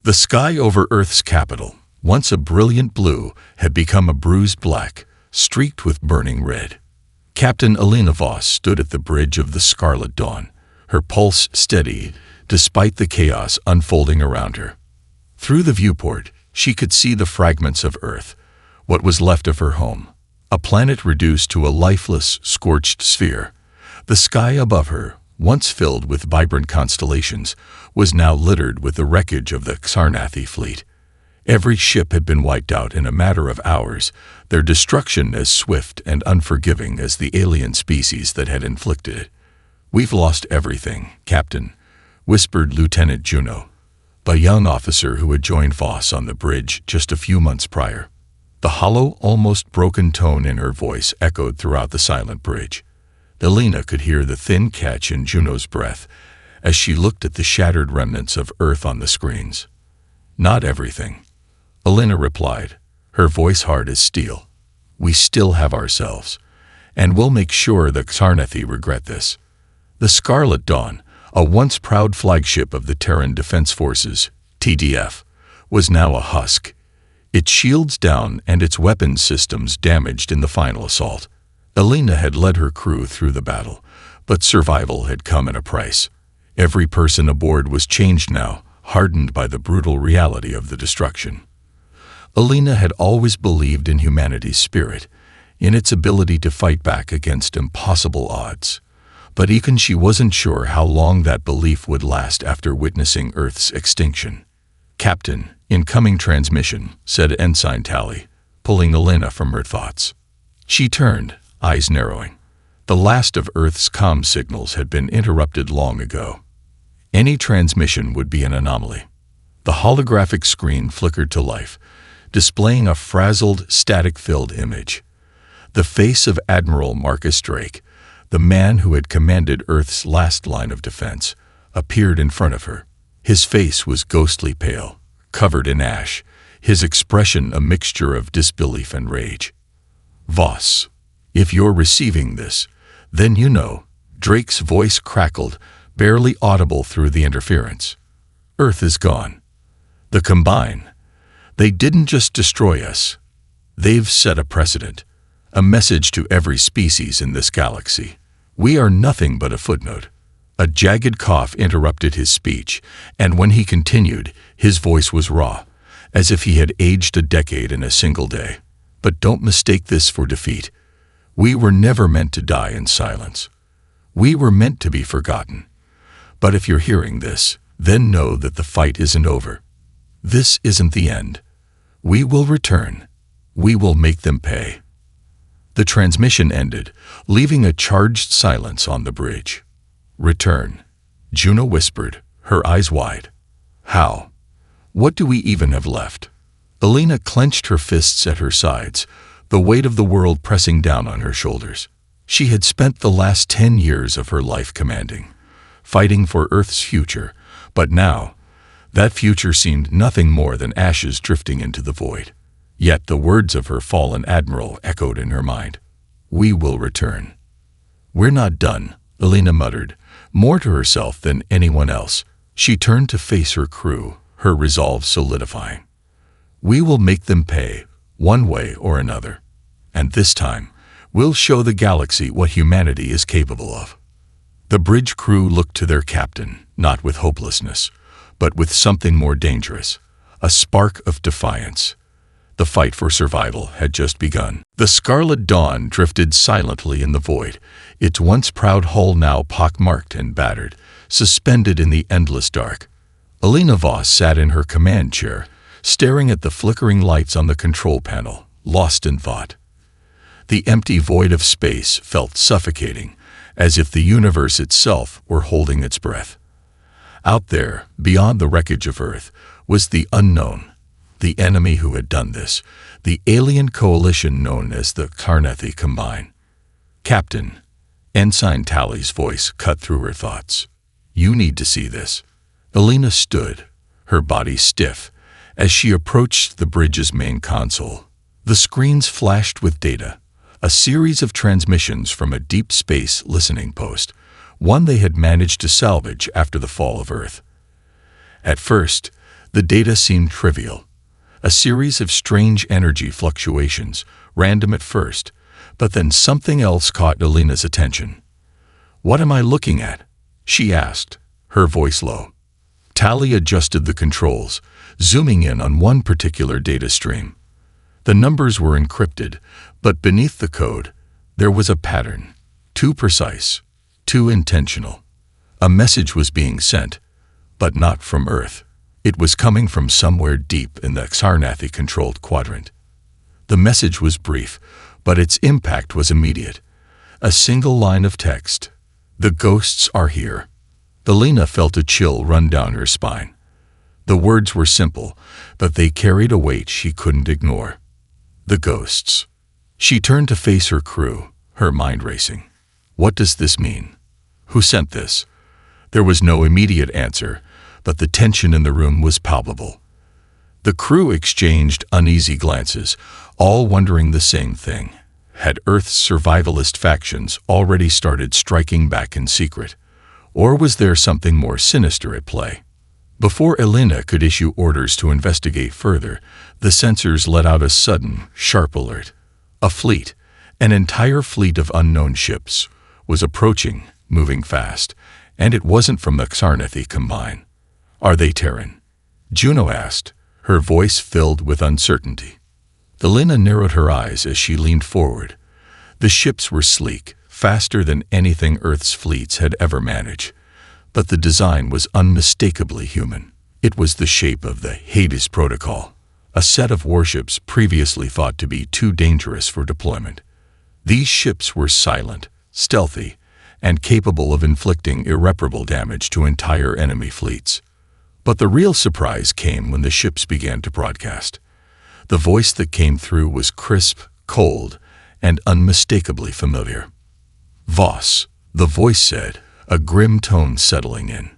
The sky over Earth's capital, once a brilliant blue, had become a bruised black, streaked with burning red. Captain Alina Voss stood at the bridge of the Scarlet Dawn, her pulse steady despite the chaos unfolding around her. Through the viewport, she could see the fragments of Earth, what was left of her home, a planet reduced to a lifeless, scorched sphere. The sky above her, once filled with vibrant constellations, was now littered with the wreckage of the Xarnathi fleet. Every ship had been wiped out in a matter of hours, their destruction as swift and unforgiving as the alien species that had inflicted it. "We've lost everything, Captain," whispered Lieutenant Juno, the young officer who had joined Voss on the bridge just a few months prior. The hollow, almost broken tone in her voice echoed throughout the silent bridge. Alina could hear the thin catch in Juno's breath as she looked at the shattered remnants of Earth on the screens. "Not everything," Alina replied, her voice hard as steel. "We still have ourselves, and we'll make sure the Xarnathi regret this." The Scarlet Dawn, a once proud flagship of the Terran Defense Forces, TDF, was now a husk, its shields down and its weapons systems damaged in the final assault. Alina had led her crew through the battle, but survival had come at a price. Every person aboard was changed now, hardened by the brutal reality of the destruction. Alina had always believed in humanity's spirit, in its ability to fight back against impossible odds. But even she wasn't sure how long that belief would last after witnessing Earth's extinction. "Captain, incoming transmission," said Ensign Tally, pulling Alina from her thoughts. She turned, eyes narrowing. The last of Earth's comm signals had been interrupted long ago. Any transmission would be an anomaly. The holographic screen flickered to life, displaying a frazzled, static-filled image. The face of Admiral Marcus Drake, the man who had commanded Earth's last line of defense, appeared in front of her. His face was ghostly pale, covered in ash, his expression a mixture of disbelief and rage. "Voss, if you're receiving this, then you know," Drake's voice crackled, barely audible through the interference. "Earth is gone. The Combine. They didn't just destroy us. They've set a precedent, a message to every species in this galaxy. We are nothing but a footnote." A jagged cough interrupted his speech, and when he continued, his voice was raw, as if he had aged a decade in a single day. "But don't mistake this for defeat. We were never meant to die in silence. We were meant to be forgotten. But if you're hearing this, then know that the fight isn't over. This isn't the end. We will return. We will make them pay." The transmission ended, leaving a charged silence on the bridge. "Return," Juno whispered, her eyes wide. "How? What do we even have left?" Alina clenched her fists at her sides, the weight of the world pressing down on her shoulders. She had spent the last 10 years of her life commanding, fighting for Earth's future, but now, that future seemed nothing more than ashes drifting into the void. Yet the words of her fallen admiral echoed in her mind. "We will return." "We're not done," Alina muttered, more to herself than anyone else. She turned to face her crew, her resolve solidifying. "We will make them pay, one way or another. And this time, we'll show the galaxy what humanity is capable of." The bridge crew looked to their captain, not with hopelessness, but with something more dangerous, a spark of defiance. The fight for survival had just begun. The Scarlet Dawn drifted silently in the void, its once proud hull now pockmarked and battered, suspended in the endless dark. Alina Voss sat in her command chair, staring at the flickering lights on the control panel, lost in thought. The empty void of space felt suffocating, as if the universe itself were holding its breath. Out there, beyond the wreckage of Earth, was the unknown. The enemy who had done this, the alien coalition known as the Xarnathi Combine. "Captain," Ensign Tally's voice cut through her thoughts. "You need to see this." Alina stood, her body stiff, as she approached the bridge's main console. The screens flashed with data, a series of transmissions from a deep space listening post, one they had managed to salvage after the fall of Earth. At first, The data seemed trivial. A series of strange energy fluctuations, random at first, but then something else caught Alina's attention. "What am I looking at?" she asked, her voice low. Tali adjusted the controls, zooming in on one particular data stream. The numbers were encrypted, but beneath the code, there was a pattern. Too precise, too intentional. A message was being sent, but not from Earth. It was coming from somewhere deep in the Xarnathi-controlled quadrant. The message was brief, but its impact was immediate. A single line of text. "The ghosts are here." Alina felt a chill run down her spine. The words were simple, but they carried a weight she couldn't ignore. The ghosts. She turned to face her crew, her mind racing. What does this mean? Who sent this? There was no immediate answer, but the tension in the room was palpable. The crew exchanged uneasy glances, all wondering the same thing. Had Earth's survivalist factions already started striking back in secret? Or was there something more sinister at play? Before Alina could issue orders to investigate further, the sensors let out a sudden, sharp alert. A fleet, an entire fleet of unknown ships, was approaching, moving fast, and it wasn't from the Xarnathi Combine. "Are they Terran?" Juno asked, her voice filled with uncertainty. Alina narrowed her eyes as she leaned forward. The ships were sleek, faster than anything Earth's fleets had ever managed, but the design was unmistakably human. It was the shape of the Hades Protocol, a set of warships previously thought to be too dangerous for deployment. These ships were silent, stealthy, and capable of inflicting irreparable damage to entire enemy fleets. But the real surprise came when the ships began to broadcast. The voice that came through was crisp, cold, and unmistakably familiar. "Voss," the voice said, a grim tone settling in.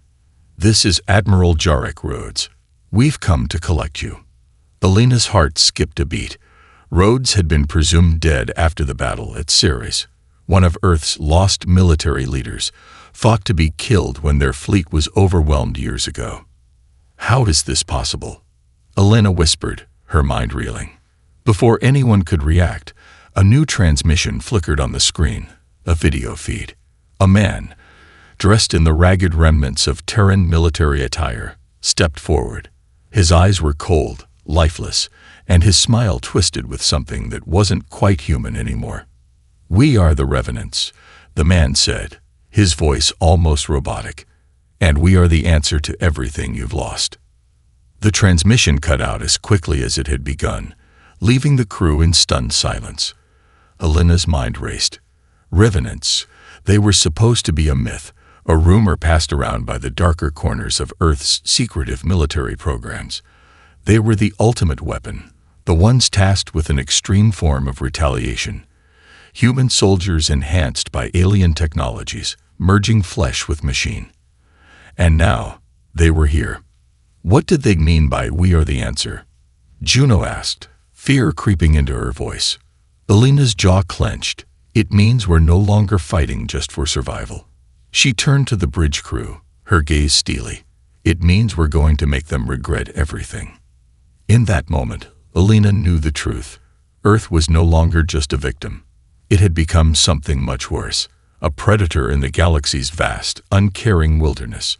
"This is Admiral Jarek Rhodes. We've come to collect you." Alina's heart skipped a beat. Rhodes had been presumed dead after the battle at Ceres, one of Earth's lost military leaders, thought to be killed when their fleet was overwhelmed years ago. "How is this possible?" Alina whispered, her mind reeling. Before anyone could react, a new transmission flickered on the screen, a video feed. A man, dressed in the ragged remnants of Terran military attire, stepped forward. His eyes were cold, lifeless, and his smile twisted with something that wasn't quite human anymore. "We are the Revenants," the man said, his voice almost robotic, "and we are the answer to everything you've lost." The transmission cut out as quickly as it had begun, leaving the crew in stunned silence. Alina's mind raced. Revenants, they were supposed to be a myth, a rumor passed around by the darker corners of Earth's secretive military programs. They were the ultimate weapon, the ones tasked with an extreme form of retaliation. Human soldiers enhanced by alien technologies, merging flesh with machine. And now, they were here. What did they mean by "we are the answer"? Juno asked, fear creeping into her voice. Alina's jaw clenched. It means we're no longer fighting just for survival. She turned to the bridge crew, her gaze steely. It means we're going to make them regret everything. In that moment, Alina knew the truth. Earth was no longer just a victim. It had become something much worse, a predator in the galaxy's vast, uncaring wilderness.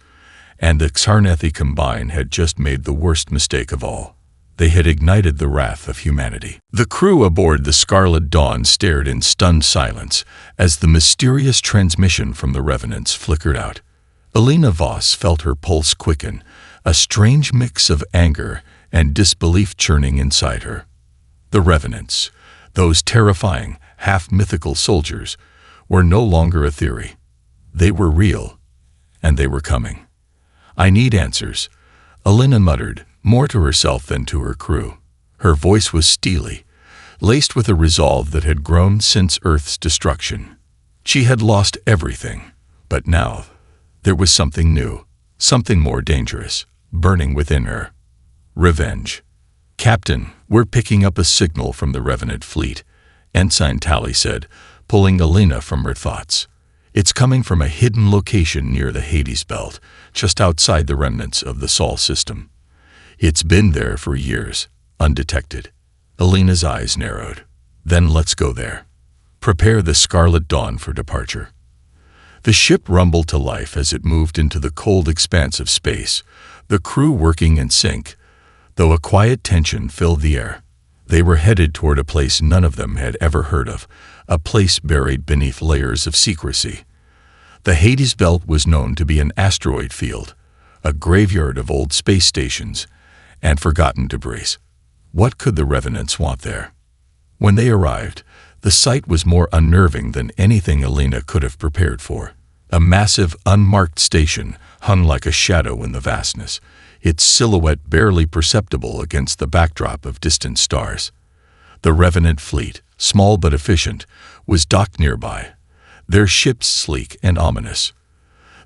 And the Xarnathi Combine had just made the worst mistake of all. They had ignited the wrath of humanity. The crew aboard the Scarlet Dawn stared in stunned silence as the mysterious transmission from the Revenants flickered out. Alina Voss felt her pulse quicken, a strange mix of anger and disbelief churning inside her. The Revenants, those terrifying, half-mythical soldiers, were no longer a theory. They were real, and they were coming. "I need answers," Alina muttered, more to herself than to her crew. Her voice was steely, laced with a resolve that had grown since Earth's destruction. She had lost everything, but now there was something new, something more dangerous, burning within her. Revenge. "Captain, we're picking up a signal from the Revenant fleet," Ensign Tali said, pulling Alina from her thoughts. "It's coming from a hidden location near the Hades belt, just outside the remnants of the Sol system. It's been there for years, undetected. Alina's eyes narrowed. Then let's go there. Prepare the Scarlet Dawn for departure. The ship rumbled to life as it moved into the cold expanse of space, the crew working in sync, though a quiet tension filled the air. They were headed toward a place none of them had ever heard of, a place buried beneath layers of secrecy. The Hades Belt was known to be an asteroid field, a graveyard of old space stations and forgotten debris. What could the Revenants want there? When they arrived, the sight was more unnerving than anything Alina could have prepared for. A massive, unmarked station hung like a shadow in the vastness, its silhouette barely perceptible against the backdrop of distant stars. The Revenant fleet, small but efficient, was docked nearby, their ships sleek and ominous.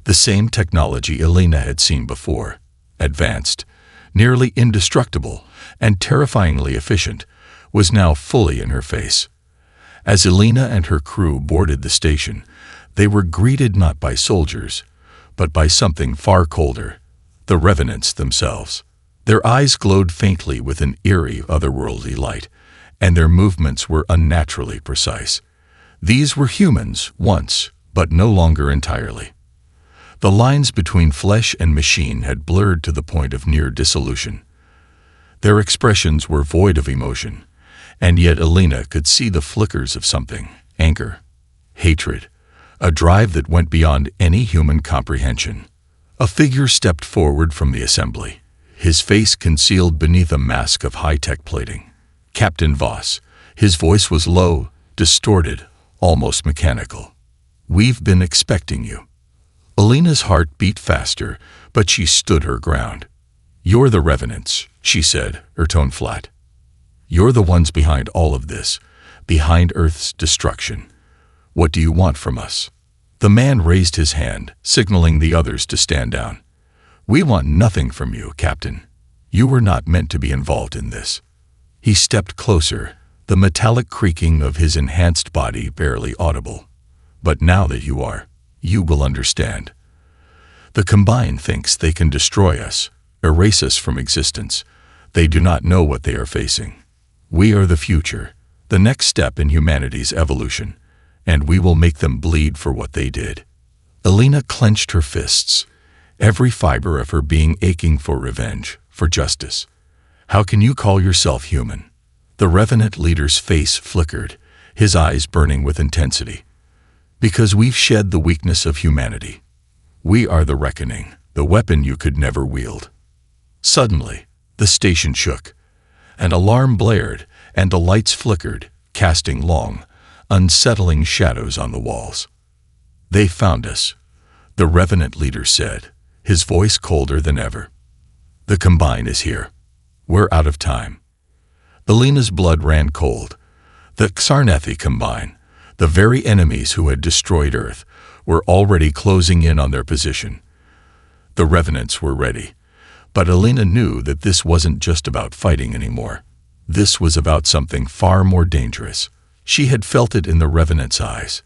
The same technology Alina had seen before, advanced, nearly indestructible, and terrifyingly efficient, was now fully in her face. As Alina and her crew boarded the station, they were greeted not by soldiers, but by something far colder, the Revenants themselves. Their eyes glowed faintly with an eerie, otherworldly light, and their movements were unnaturally precise. These were humans once, but no longer entirely. The lines between flesh and machine had blurred to the point of near dissolution. Their expressions were void of emotion, and yet Alina could see the flickers of something: anger, hatred, a drive that went beyond any human comprehension. A figure stepped forward from the assembly, his face concealed beneath a mask of high-tech plating. Captain Voss. His voice was low, distorted, almost mechanical. "We've been expecting you." Alina's heart beat faster, but she stood her ground. "You're the Revenants," she said, her tone flat. "You're the ones behind all of this, behind Earth's destruction. What do you want from us?" The man raised his hand, signaling the others to stand down. "We want nothing from you, Captain. You were not meant to be involved in this." He stepped closer, the metallic creaking of his enhanced body barely audible. "But now that you are, you will understand. The Combine thinks they can destroy us, erase us from existence. They do not know what they are facing. We are the future, the next step in humanity's evolution, and we will make them bleed for what they did." Alina clenched her fists, every fiber of her being aching for revenge, for justice. "How can you call yourself human?" The Revenant leader's face flickered, his eyes burning with intensity. "Because we've shed the weakness of humanity. We are the reckoning, the weapon you could never wield." Suddenly, the station shook. An alarm blared, and the lights flickered, casting long, unsettling shadows on the walls. "They found us," the Revenant leader said, his voice colder than ever. "The Combine is here. We're out of time." Alina's blood ran cold. The Xarnethi Combine, the very enemies who had destroyed Earth, were already closing in on their position. The Revenants were ready, but Alina knew that this wasn't just about fighting anymore. This was about something far more dangerous. She had felt it in the Revenants' eyes,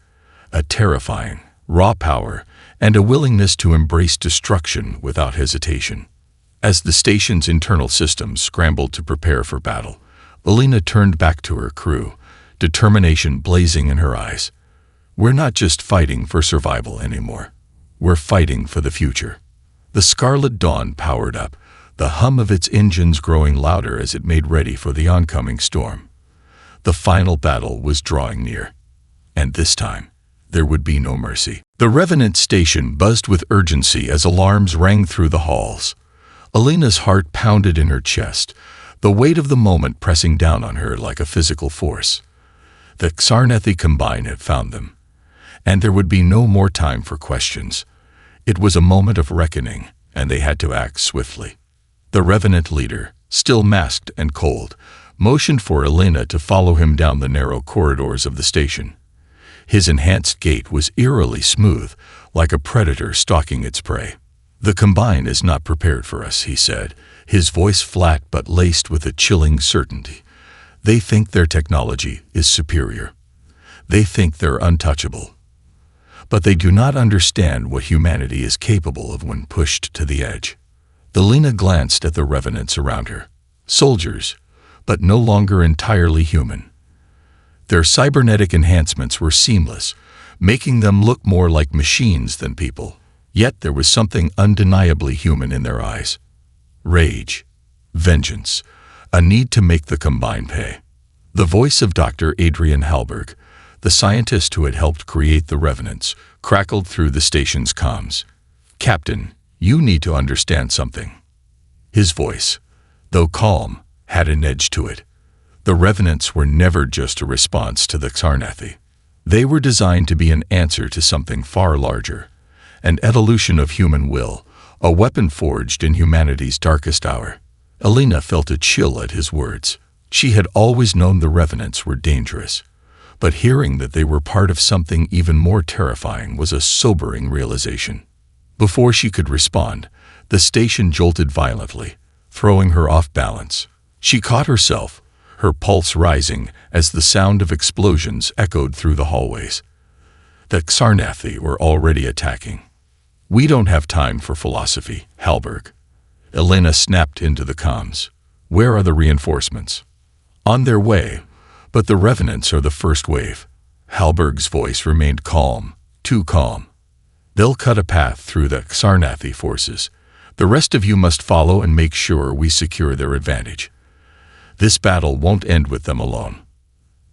a terrifying, raw power and a willingness to embrace destruction without hesitation. As the station's internal systems scrambled to prepare for battle, Alina turned back to her crew, determination blazing in her eyes. "We're not just fighting for survival anymore. We're fighting for the future." The Scarlet Dawn powered up, the hum of its engines growing louder as it made ready for the oncoming storm. The final battle was drawing near, and this time, there would be no mercy. The Revenant station buzzed with urgency as alarms rang through the halls. Alina's heart pounded in her chest, the weight of the moment pressing down on her like a physical force. The Xarnethi Combine had found them, and there would be no more time for questions. It was a moment of reckoning, and they had to act swiftly. The Revenant leader, still masked and cold, motioned for Alina to follow him down the narrow corridors of the station. His enhanced gait was eerily smooth, like a predator stalking its prey. "The Combine is not prepared for us," he said, his voice flat but laced with a chilling certainty. "They think their technology is superior. They think they're untouchable. But they do not understand what humanity is capable of when pushed to the edge. Elena glanced at the revenants around her. Soldiers, but no longer entirely human. Their cybernetic enhancements were seamless, making them look more like machines than people. Yet there was something undeniably human in their eyes. Rage, vengeance, a need to make the Combine pay. The voice of Dr. Adrian Halberg, the scientist who had helped create the revenants, crackled through the station's comms. "Captain, you need to understand something." His voice, though calm, had an edge to it. The revenants were never just a response to the Xarnathi. They were designed to be an answer to something far larger, an evolution of human will, a weapon forged in humanity's darkest hour. Elena felt a chill at his words. She had always known the revenants were dangerous, but hearing that they were part of something even more terrifying was a sobering realization. Before she could respond, the station jolted violently, throwing her off balance. She caught herself, her pulse rising as the sound of explosions echoed through the hallways. The Xarnathi were already attacking. "We don't have time for philosophy, Halberg." Elena snapped into the comms. "Where are the reinforcements?" "On their way, but the revenants are the first wave." Halberg's voice remained calm, too calm. "They'll cut a path through the Xarnathi forces. The rest of you must follow and make sure we secure their advantage. This battle won't end with them alone."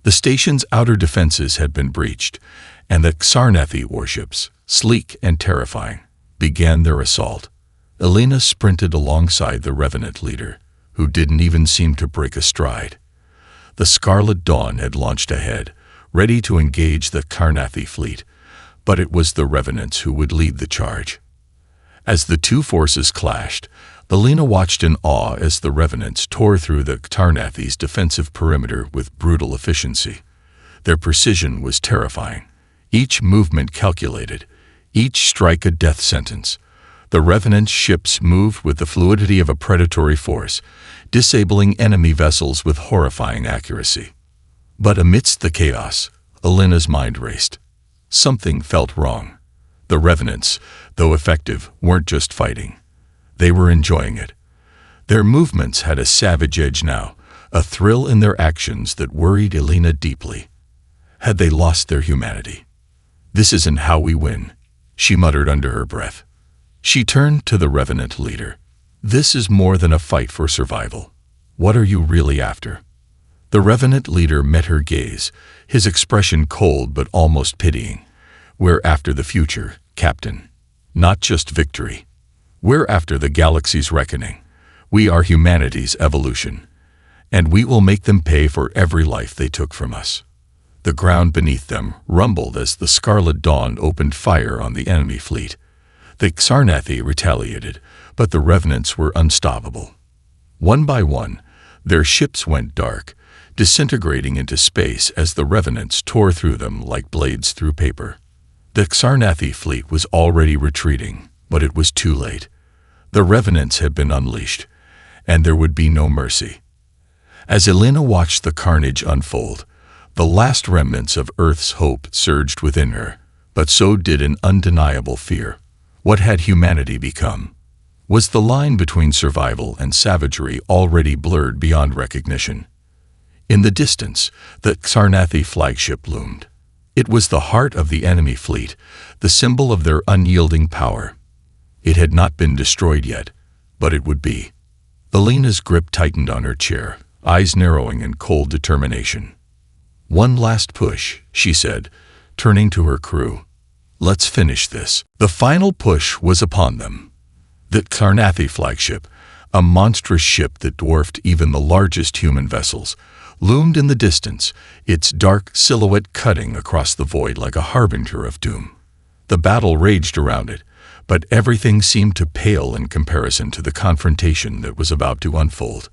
The station's outer defenses had been breached, and the Xarnathi warships, sleek and terrifying, began their assault. Elena sprinted alongside the revenant leader, who didn't even seem to break a stride. The Scarlet Dawn had launched ahead, ready to engage the Xarnathi fleet, but it was the revenants who would lead the charge. As the two forces clashed, Elena watched in awe as the revenants tore through the Xarnathi's defensive perimeter with brutal efficiency. Their precision was terrifying, each movement calculated, each strike a death sentence. The revenant ships moved with the fluidity of a predatory force, disabling enemy vessels with horrifying accuracy. But amidst the chaos, Elena's mind raced. Something felt wrong. The revenants, though effective, weren't just fighting. They were enjoying it. Their movements had a savage edge now, a thrill in their actions that worried Elena deeply. Had they lost their humanity? "This isn't how we win," she muttered under her breath. She turned to the revenant leader. "This is more than a fight for survival. What are you really after?" The revenant leader met her gaze, his expression cold but almost pitying. "We're after the future, Captain. Not just victory. We're after the galaxy's reckoning. We are humanity's evolution, and we will make them pay for every life they took from us." The ground beneath them rumbled as the Scarlet Dawn opened fire on the enemy fleet. The Xarnathi retaliated, but the revenants were unstoppable. One by one, their ships went dark, disintegrating into space as the revenants tore through them like blades through paper. The Xarnathi fleet was already retreating, but it was too late. The revenants had been unleashed, and there would be no mercy. As Elena watched the carnage unfold, the last remnants of Earth's hope surged within her, but so did an undeniable fear. What had humanity become? Was the line between survival and savagery already blurred beyond recognition? In the distance, the Xarnathi flagship loomed. It was the heart of the enemy fleet, the symbol of their unyielding power. It had not been destroyed yet, but it would be. Elena's grip tightened on her chair, eyes narrowing in cold determination. "One last push," she said, turning to her crew. "Let's finish this." The final push was upon them. The Xarnathi flagship, a monstrous ship that dwarfed even the largest human vessels, loomed in the distance, its dark silhouette cutting across the void like a harbinger of doom. The battle raged around it, but everything seemed to pale in comparison to the confrontation that was about to unfold.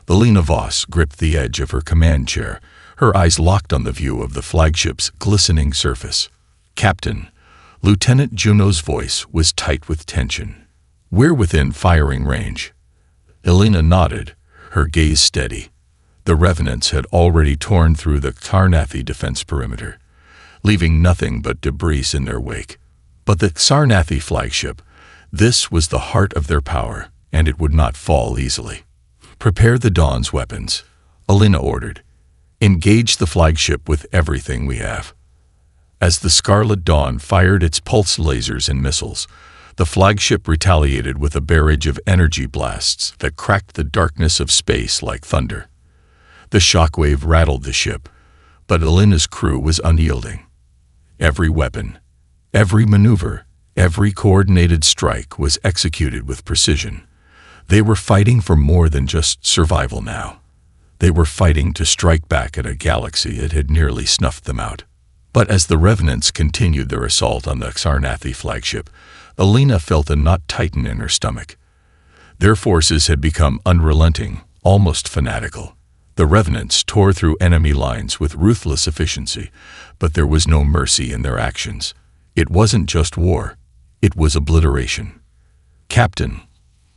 Elena Voss gripped the edge of her command chair, her eyes locked on the view of the flagship's glistening surface. "Captain," Lieutenant Juno's voice was tight with tension. "We're within firing range." Elena nodded, her gaze steady. The revenants had already torn through the Xarnathi defense perimeter, leaving nothing but debris in their wake. But the Xarnathi flagship, this was the heart of their power. and it would not fall easily. "Prepare the Dawn's weapons," Alina ordered. "Engage the flagship with everything we have." As the Scarlet Dawn fired its pulse lasers and missiles, the flagship retaliated with a barrage of energy blasts that cracked the darkness of space like thunder. The shockwave rattled the ship, but Alina's crew was unyielding. Every weapon, every maneuver, every coordinated strike was executed with precision. They were fighting for more than just survival now. They were fighting to strike back at a galaxy that had nearly snuffed them out. But as the Revenants continued their assault on the Xarnathi flagship, Alina felt a knot tighten in her stomach. Their forces had become unrelenting, almost fanatical. The Revenants tore through enemy lines with ruthless efficiency, but there was no mercy in their actions. It wasn't just war, it was obliteration. "Captain,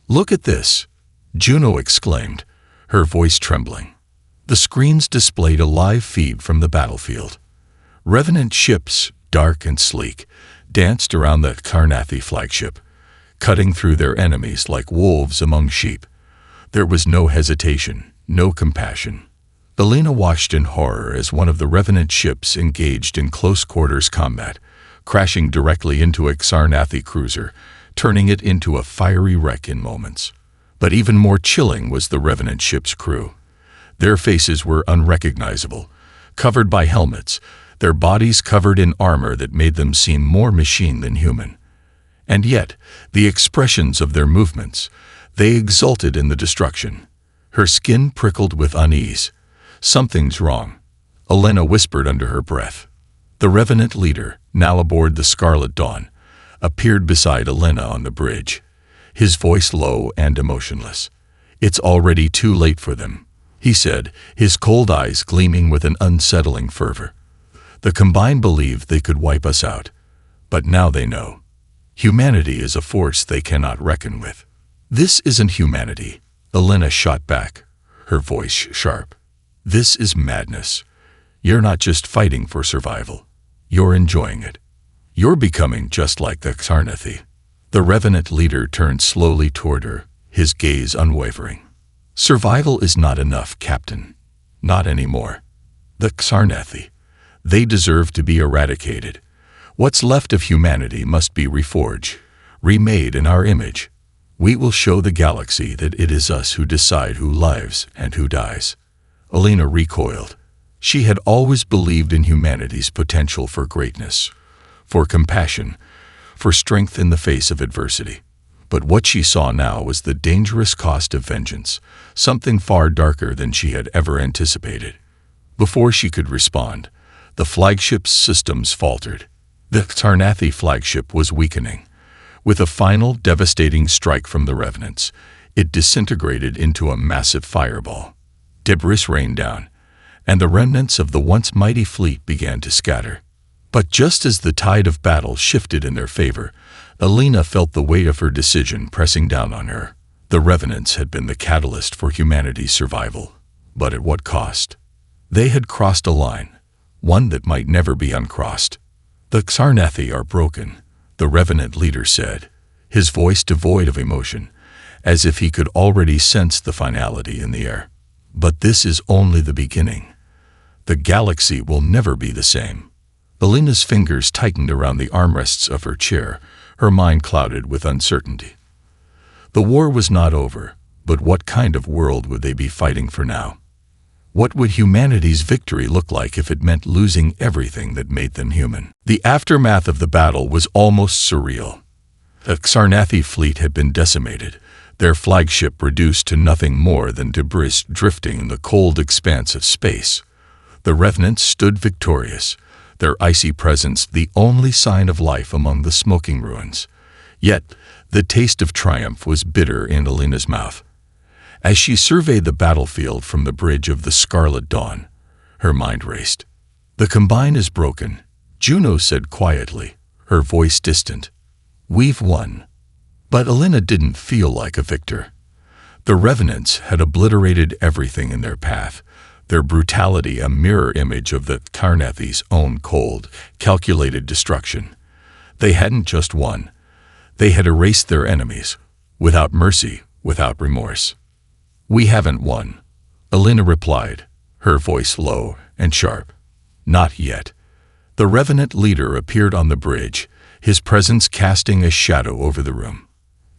look at this," Juno exclaimed, her voice trembling. The screens displayed a live feed from the battlefield. Revenant ships, dark and sleek, danced around the Xarnathi flagship, cutting through their enemies like wolves among sheep. There was no hesitation, no compassion. Alina watched in horror as one of the Revenant ships engaged in close-quarters combat, crashing directly into a Xarnathi cruiser, turning it into a fiery wreck in moments. But even more chilling was the Revenant ship's crew. Their faces were unrecognizable, covered by helmets, their bodies covered in armor that made them seem more machine than human. And yet, the expressions of their movements, they exulted in the destruction. Her skin prickled with unease. "Something's wrong," Alina whispered under her breath. The Revenant leader, now aboard the Scarlet Dawn, appeared beside Alina on the bridge, his voice low and emotionless. "It's already too late for them," he said, his cold eyes gleaming with an unsettling fervor. "The Combine believed they could wipe us out, but now they know. Humanity is a force they cannot reckon with." "This isn't humanity," Alina shot back, her voice sharp. "This is madness. You're not just fighting for survival. You're enjoying it. You're becoming just like the Xarnathi." The Revenant leader turned slowly toward her, his gaze unwavering. "Survival is not enough, Captain. Not anymore. The Xarnathi, they deserve to be eradicated. What's left of humanity must be reforged, remade in our image. We will show the galaxy that it is us who decide who lives and who dies." Alina recoiled. She had always believed in humanity's potential for greatness, for compassion, for strength in the face of adversity. But what she saw now was the dangerous cost of vengeance, something far darker than she had ever anticipated. Before she could respond, the flagship's systems faltered. The Xarnathi flagship was weakening. With a final devastating strike from the Revenants, it disintegrated into a massive fireball. Debris rained down, and the remnants of the once mighty fleet began to scatter. But just as the tide of battle shifted in their favor, Alina felt the weight of her decision pressing down on her. The Revenants had been the catalyst for humanity's survival, but at what cost? They had crossed a line, one that might never be uncrossed. "The Xarnathi are broken," the Revenant leader said, his voice devoid of emotion, as if he could already sense the finality in the air. "But this is only the beginning. The galaxy will never be the same." Alina's fingers tightened around the armrests of her chair, her mind clouded with uncertainty. The war was not over, but what kind of world would they be fighting for now? What would humanity's victory look like if it meant losing everything that made them human? The aftermath of the battle was almost surreal. The Xarnathi fleet had been decimated, their flagship reduced to nothing more than debris drifting in the cold expanse of space. The Revenants stood victorious, their icy presence the only sign of life among the smoking ruins. Yet, the taste of triumph was bitter in Alina's mouth. As she surveyed the battlefield from the bridge of the Scarlet Dawn, her mind raced. "The Combine is broken," Juno said quietly, her voice distant. "We've won." But Alina didn't feel like a victor. The Revenants had obliterated everything in their path, their brutality a mirror image of the Xarnathi's own cold, calculated destruction. They hadn't just won. They had erased their enemies, without mercy, without remorse. "We haven't won," Elena replied, her voice low and sharp. "Not yet." The Revenant leader appeared on the bridge, his presence casting a shadow over the room.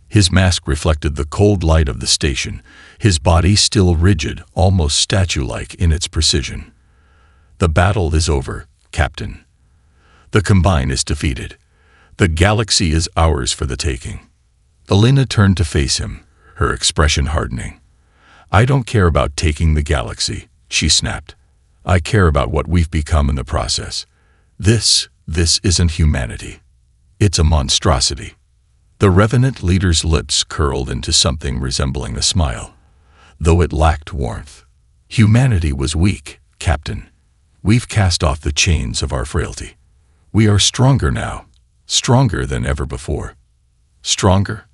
His mask reflected the cold light of the station, his body still rigid, almost statue-like in its precision. "The battle is over, Captain. The Combine is defeated. The galaxy is ours for the taking." Elena turned to face him, her expression hardening. "I don't care about taking the galaxy," she snapped. "I care about what we've become in the process. This isn't humanity. It's a monstrosity." The Revenant leader's lips curled into something resembling a smile, though it lacked warmth. "Humanity was weak, Captain. We've cast off the chains of our frailty. We are stronger now, stronger than ever before." "Stronger?"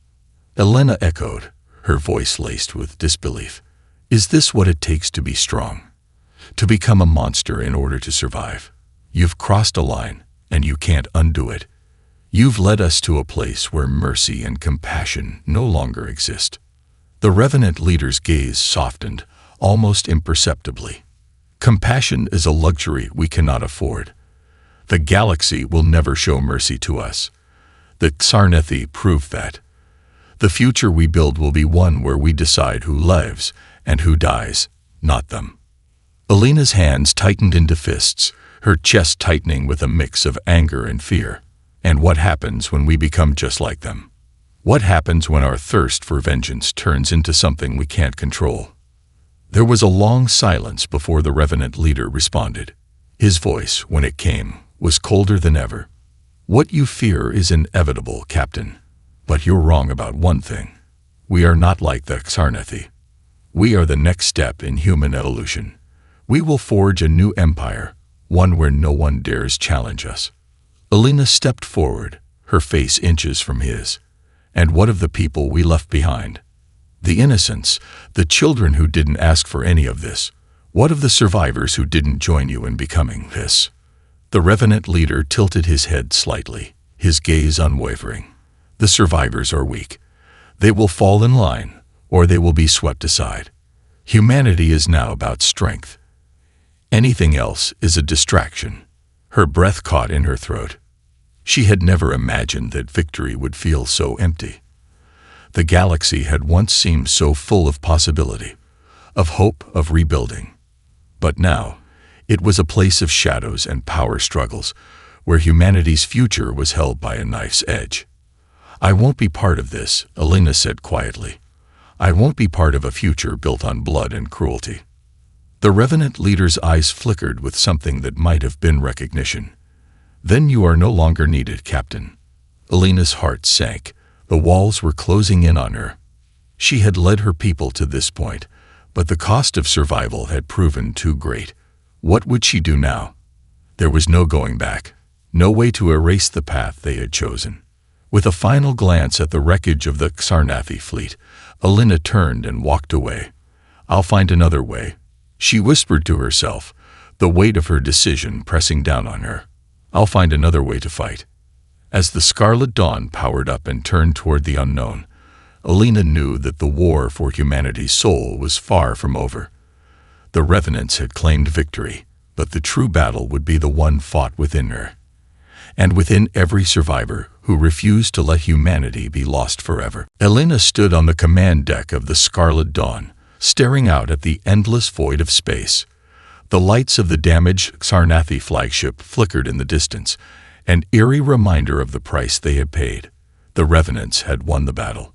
Elena echoed, her voice laced with disbelief. "Is this what it takes to be strong? To become a monster in order to survive? You've crossed a line, and you can't undo it. You've led us to a place where mercy and compassion no longer exist." The Revenant leader's gaze softened, almost imperceptibly. "Compassion is a luxury we cannot afford. The galaxy will never show mercy to us. The Xarnethi proved that. The future we build will be one where we decide who lives and who dies, not them." Elena's hands tightened into fists, her chest tightening with a mix of anger and fear. "And what happens when we become just like them? What happens when our thirst for vengeance turns into something we can't control?" There was a long silence before the Revenant leader responded. His voice, when it came, was colder than ever. "What you fear is inevitable, Captain. But you're wrong about one thing. We are not like the Xarnethi. We are the next step in human evolution. We will forge a new empire, one where no one dares challenge us." Elena stepped forward, her face inches from his. "And what of the people we left behind? The innocents, the children who didn't ask for any of this? What of the survivors who didn't join you in becoming this?" The Revenant leader tilted his head slightly, his gaze unwavering. "The survivors are weak. They will fall in line, or they will be swept aside. Humanity is now about strength. Anything else is a distraction." Her breath caught in her throat. She had never imagined that victory would feel so empty. The galaxy had once seemed so full of possibility, of hope, of rebuilding. But now, it was a place of shadows and power struggles, where humanity's future was held by a knife's edge. "I won't be part of this," Elena said quietly. "I won't be part of a future built on blood and cruelty." The Revenant leader's eyes flickered with something that might have been recognition. "Then you are no longer needed, Captain." Elena's heart sank. The walls were closing in on her. She had led her people to this point, but the cost of survival had proven too great. What would she do now? There was no going back, no way to erase the path they had chosen. With a final glance at the wreckage of the Xarnethi fleet, Elena turned and walked away. "I'll find another way," she whispered to herself, the weight of her decision pressing down on her. "I'll find another way to fight." As the Scarlet Dawn powered up and turned toward the unknown, Elena knew that the war for humanity's soul was far from over. The Revenants had claimed victory, but the true battle would be the one fought within her, and within every survivor who refused to let humanity be lost forever. Elena stood on the command deck of the Scarlet Dawn, staring out at the endless void of space. The lights of the damaged Xarnethi flagship flickered in the distance, an eerie reminder of the price they had paid. The Revenants had won the battle.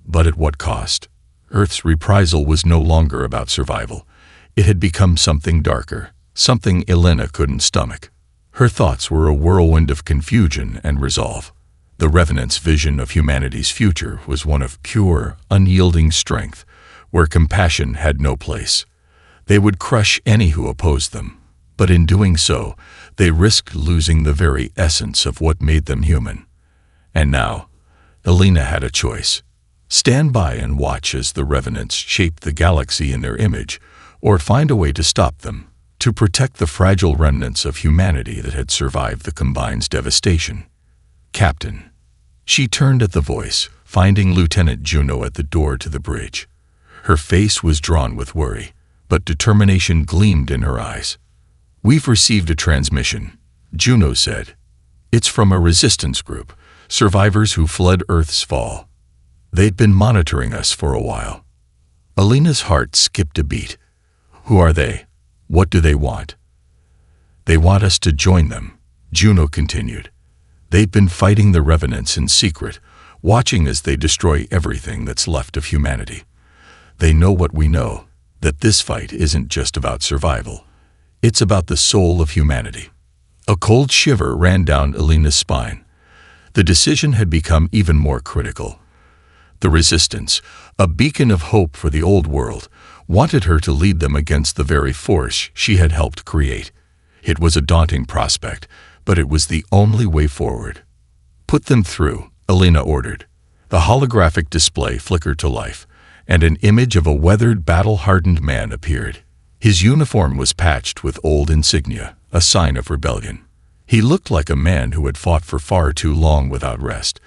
But at what cost? Earth's reprisal was no longer about survival. It had become something darker, something Elena couldn't stomach. Her thoughts were a whirlwind of confusion and resolve. The Revenants' vision of humanity's future was one of pure, unyielding strength, where compassion had no place. They would crush any who opposed them, but in doing so, they risked losing the very essence of what made them human. And now, Elena had a choice. Stand by and watch as the Revenants shaped the galaxy in their image, or find a way to stop them, to protect the fragile remnants of humanity that had survived the Combine's devastation. "Captain." She turned at the voice, finding Lieutenant Juno at the door to the bridge. Her face was drawn with worry, but determination gleamed in her eyes. "We've received a transmission," Juno said. "It's from a resistance group, survivors who fled Earth's fall. They'd been monitoring us for a while." Alina's heart skipped a beat. "Who are they? What do they want?" "They want us to join them," Juno continued. "They've been fighting the Revenants in secret, watching as they destroy everything that's left of humanity. They know what we know, that this fight isn't just about survival. It's about the soul of humanity." A cold shiver ran down Alina's spine. The decision had become even more critical. The Resistance, a beacon of hope for the old world, wanted her to lead them against the very force she had helped create. It was a daunting prospect, but it was the only way forward. "Put them through," Alina ordered. The holographic display flickered to life, and an image of a weathered, battle-hardened man appeared. His uniform was patched with old insignia, a sign of rebellion. He looked like a man who had fought for far too long without rest,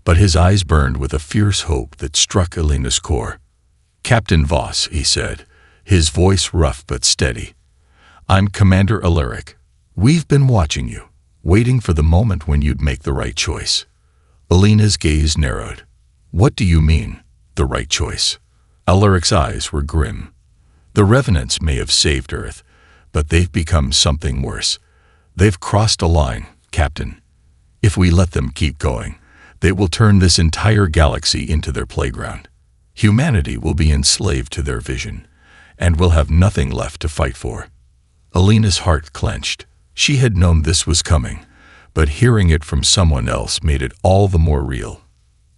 but his eyes burned with a fierce hope that struck Alina's core. "Captain Voss," he said, his voice rough but steady. "I'm Commander Alaric. We've been watching you, waiting for the moment when you'd make the right choice." Alina's gaze narrowed. "What do you mean, the right choice?" Alaric's eyes were grim. "The Revenants may have saved Earth, but they've become something worse. They've crossed a line, Captain. If we let them keep going, they will turn this entire galaxy into their playground. Humanity will be enslaved to their vision, and will have nothing left to fight for." Alina's heart clenched. She had known this was coming, but hearing it from someone else made it all the more real.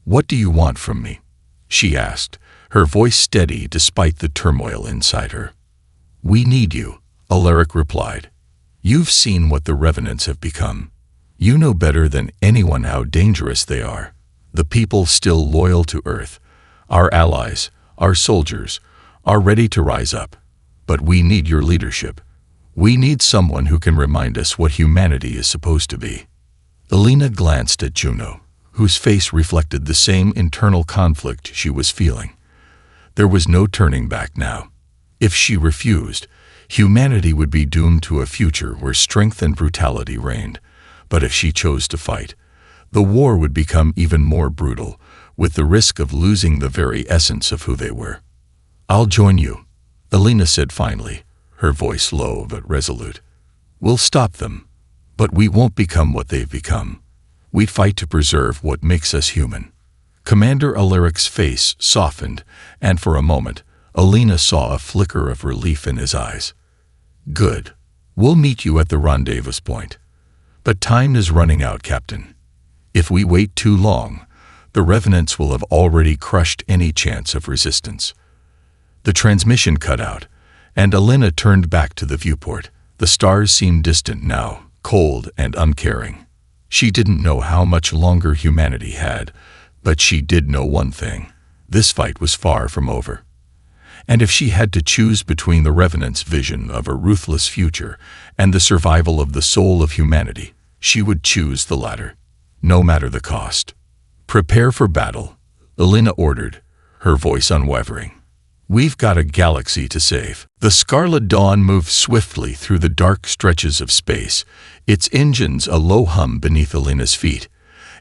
"What do you want from me?" she asked, her voice steady despite the turmoil inside her. "We need you," Alaric replied. "You've seen what the Revenants have become. You know better than anyone how dangerous they are. The people still loyal to Earth, our allies, our soldiers, are ready to rise up. But we need your leadership. We need someone who can remind us what humanity is supposed to be." Alina glanced at Juno, whose face reflected the same internal conflict she was feeling. There was no turning back now. If she refused, humanity would be doomed to a future where strength and brutality reigned. But if she chose to fight, the war would become even more brutal, with the risk of losing the very essence of who they were. "I'll join you," Alina said finally, her voice low but resolute. "We'll stop them, but we won't become what they've become. We fight to preserve what makes us human." Commander Alaric's face softened, and for a moment, Alina saw a flicker of relief in his eyes. "Good. We'll meet you at the rendezvous point. But time is running out, Captain. If we wait too long, the Revenants will have already crushed any chance of resistance." The transmission cut out, and Alina turned back to the viewport. The stars seemed distant now, cold and uncaring. She didn't know how much longer humanity had, but she did know one thing: this fight was far from over. And if she had to choose between the Revenants' vision of a ruthless future and the survival of the soul of humanity, she would choose the latter, no matter the cost. "Prepare for battle," Alina ordered, her voice unwavering. "We've got a galaxy to save." The Scarlet Dawn moved swiftly through the dark stretches of space, its engines a low hum beneath Alina's feet.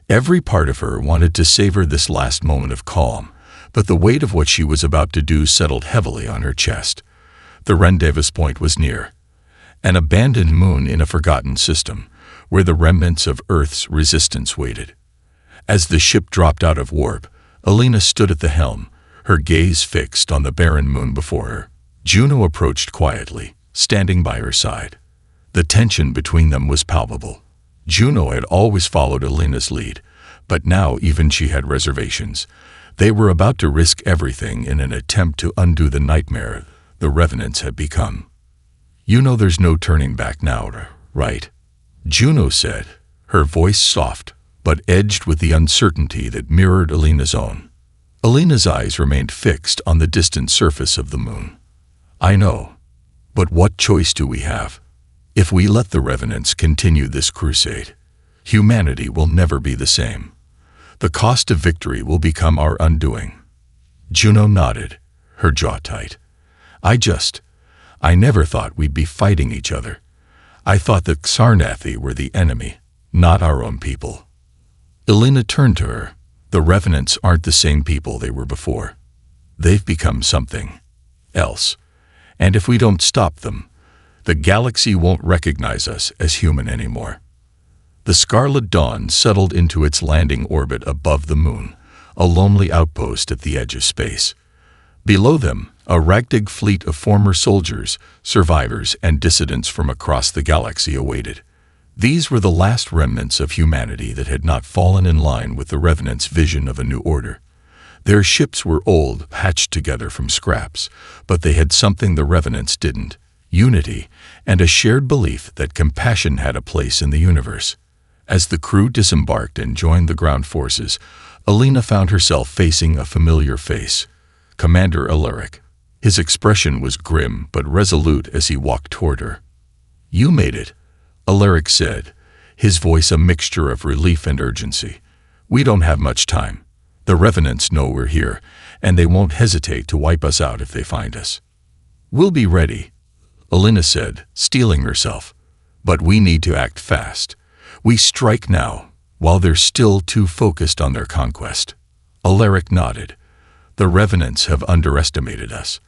Every part of her wanted to savor this last moment of calm, but the weight of what she was about to do settled heavily on her chest. The rendezvous point was near, an abandoned moon in a forgotten system, where the remnants of Earth's resistance waited. As the ship dropped out of warp, Alina stood at the helm, her gaze fixed on the barren moon before her. Juno approached quietly, standing by her side. The tension between them was palpable. Juno had always followed Alina's lead, but now even she had reservations. They were about to risk everything in an attempt to undo the nightmare the Revenants had become. "You know there's no turning back now, right?" Juno said, her voice soft, but edged with the uncertainty that mirrored Alina's own. Alina's eyes remained fixed on the distant surface of the moon. "I know, but what choice do we have? If we let the Revenants continue this crusade, humanity will never be the same. The cost of victory will become our undoing." Juno nodded, her jaw tight. I never thought we'd be fighting each other. I thought that Xarnathi were the enemy, not our own people." Elena turned to her. "The Revenants aren't the same people they were before. They've become something else. And if we don't stop them, the galaxy won't recognize us as human anymore." The Scarlet Dawn settled into its landing orbit above the moon, a lonely outpost at the edge of space. Below them, a ragtag fleet of former soldiers, survivors, and dissidents from across the galaxy awaited. These were the last remnants of humanity that had not fallen in line with the Revenants' vision of a new order. Their ships were old, patched together from scraps, but they had something the Revenants didn't: unity, and a shared belief that compassion had a place in the universe. As the crew disembarked and joined the ground forces, Elena found herself facing a familiar face: Commander Alaric. His expression was grim but resolute as he walked toward her. "You made it," Alaric said, his voice a mixture of relief and urgency. "We don't have much time. The Revenants know we're here, and they won't hesitate to wipe us out if they find us." "We'll be ready," Elena said, steeling herself. "But we need to act fast. We strike now, while they're still too focused on their conquest." Alaric nodded. "The Revenants have underestimated us.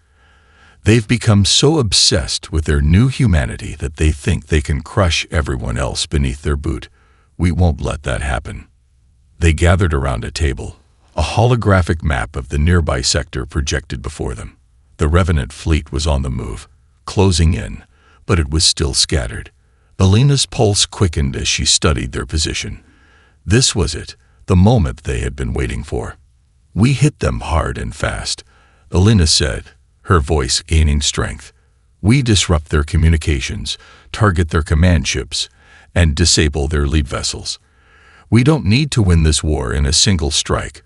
They've become so obsessed with their new humanity that they think they can crush everyone else beneath their boot. We won't let that happen." They gathered around a table, a holographic map of the nearby sector projected before them. The Revenant fleet was on the move, closing in, but it was still scattered. Elena's pulse quickened as she studied their position. This was it, the moment they had been waiting for. "We hit them hard and fast," Elena said, her voice gaining strength. "We disrupt their communications, target their command ships, and disable their lead vessels. We don't need to win this war in a single strike,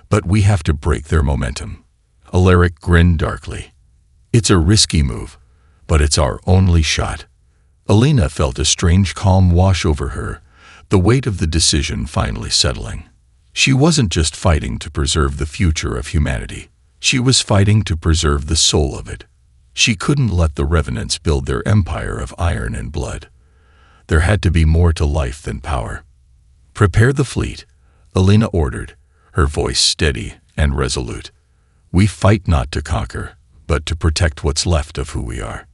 but we have to break their momentum." Alaric grinned darkly. "It's a risky move, but it's our only shot." Elena felt a strange calm wash over her, the weight of the decision finally settling. She wasn't just fighting to preserve the future of humanity. She was fighting to preserve the soul of it. She couldn't let the Revenants build their empire of iron and blood. There had to be more to life than power. "Prepare the fleet," Elena ordered, her voice steady and resolute. "We fight not to conquer, but to protect what's left of who we are."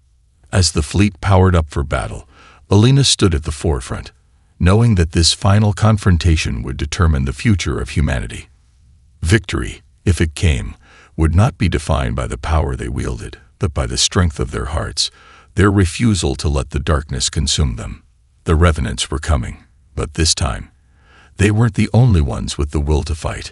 As the fleet powered up for battle, Elena stood at the forefront, knowing that this final confrontation would determine the future of humanity. Victory, if it came, would not be defined by the power they wielded, but by the strength of their hearts, their refusal to let the darkness consume them. The Revenants were coming, but this time, they weren't the only ones with the will to fight.